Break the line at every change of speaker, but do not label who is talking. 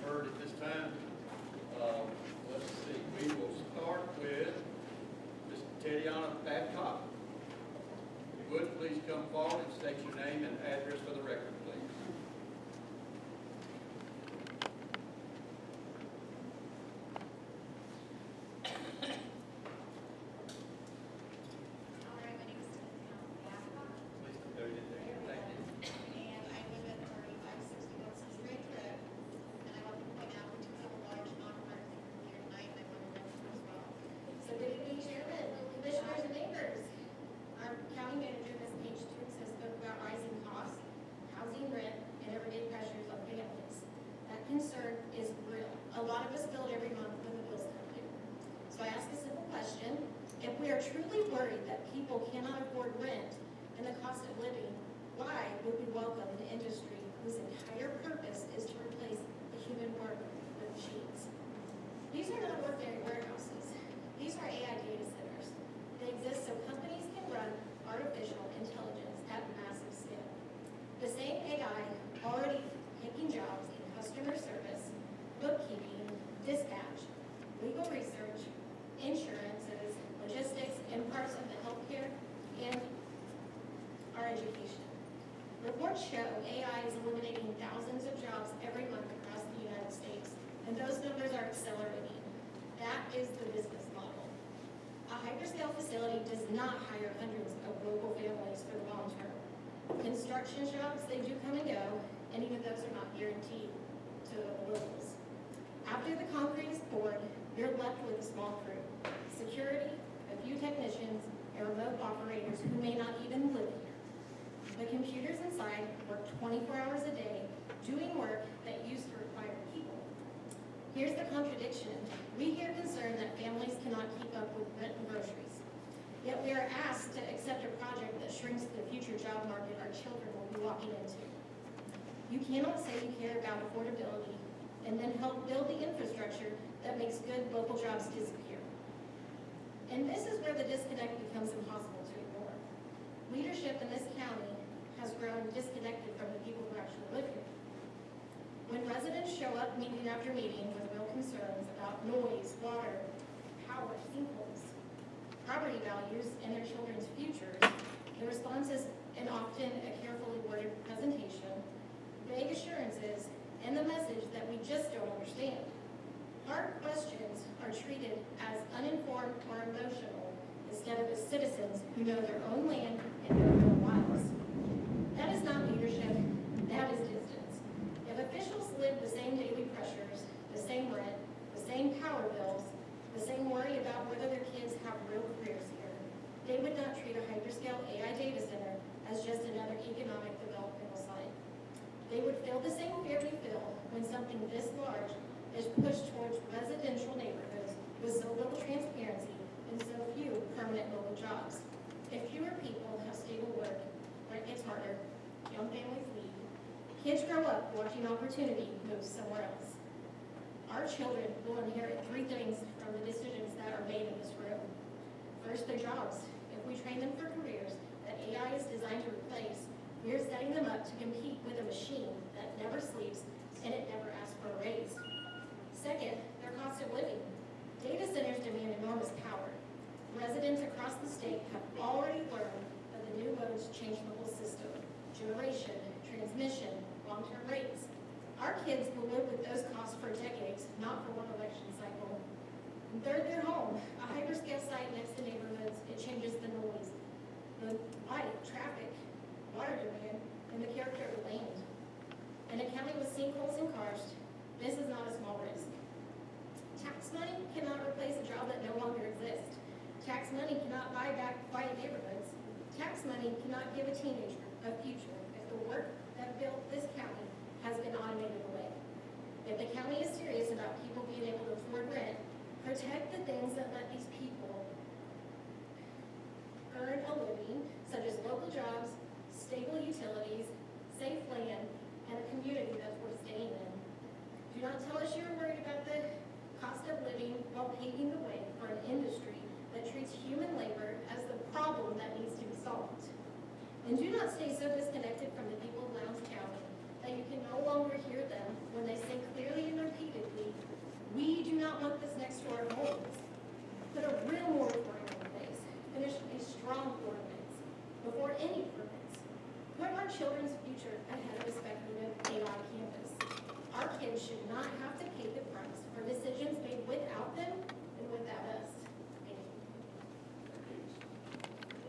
heard at this time. Let's see, we will start with Ms. Tatiana Babcock. If you would, please come forward and state your name and address for the record, please.
All right, my name is Tatiana Babcock,
Please go ahead there. Thank you.
and I live at 3560 LCC Regular, and I want to point out we do have a large non-partisan group here tonight, and I want to welcome as well. So good evening, Chairman, Commissioners, and neighbors. Our county manager, Ms. Page Dukes, has spoke about rising costs, housing, rent, and everyday pressures on families. That concern is real. A lot of us feel it every month when the bills come due. So I ask a simple question. If we are truly worried that people cannot afford rent and the cost of living, why would we welcome an industry whose entire purpose is to replace the human worker with machines? These are not ordinary warehouses. These are AI data centers. They exist so companies can run artificial intelligence at massive scale. The same AI already taking jobs in customer service, bookkeeping, dispatch, legal research, insurances, logistics, and parts of the healthcare and our education. Reports show AI is eliminating thousands of jobs every month across the United States, and those numbers are accelerating. That is the business model. A hyperscale facility does not hire hundreds of local families for the long term. Construction jobs, they do come and go, and even those are not guaranteed to the locals. After the concrete is poured, you're left with a small crew. Security, a few technicians, and remote operators who may not even live here. The computers inside work 24 hours a day, doing work that used to require people. Here's the contradiction. We hear concern that families cannot keep up with rent and groceries. Yet we are asked to accept a project that shrinks the future job market our children will be walking into. You cannot say you care about affordability and then help build the infrastructure that makes good local jobs disappear. And this is where the disconnect becomes impossible to ignore. Leadership in this county has grown disconnected from the people who actually live here. When residents show up meeting after meeting with real concerns about noise, water, power, sinkholes, property values, and their children's futures, the response is an often a carefully worded presentation, vague assurances, and the message that we just don't understand. Hard questions are treated as uninformed or emotional instead of as citizens who know their own land and their own lives. That is not leadership, that is distance. If officials live the same daily pressures, the same rent, the same power bills, the same worry about whether their kids have real careers here, they would not treat a hyperscale AI data center as just another economic developmental site. They would feel the same fear we feel when something this large is pushed towards residential neighborhoods with so little transparency and so few permanent local jobs. If fewer people have stable work, rent gets harder, young families leave, kids grow up watching opportunity move somewhere else. Our children will inherit three things from the decisions that are made in this room. First, their jobs. If we train them for careers that AI is designed to replace, we are setting them up to compete with a machine that never sleeps and it never asks for a raise. Second, their cost of living. Data centers demand enormous power. Residents across the state have already learned that the new loads change the whole system. Generation, transmission, long-term rates. Our kids will live with those costs for decades, not for one election cycle. And third, their home. A hyperscale site next to neighborhoods, it changes the noise, the light, traffic, water demand, and the character of the land. In a county with sinkholes and karst, this is not a small risk. Tax money cannot replace a job that no longer exists. Tax money cannot buy back quiet neighborhoods. Tax money cannot give a teenager a future if the work that built this county has been automated away. If the county is serious about people being able to afford rent, protect the things that let these people earn a living, such as local jobs, stable utilities, safe land, and a community that's worth staying in. Do not tell us you're worried about the cost of living while paving the way for an industry that treats human labor as the problem that needs to be solved. And do not stay so disconnected from the people of Lowndes County that you can no longer hear them when they say clearly in their
children's future ahead of a speculative AI campus. Our kids should not have to pay the price for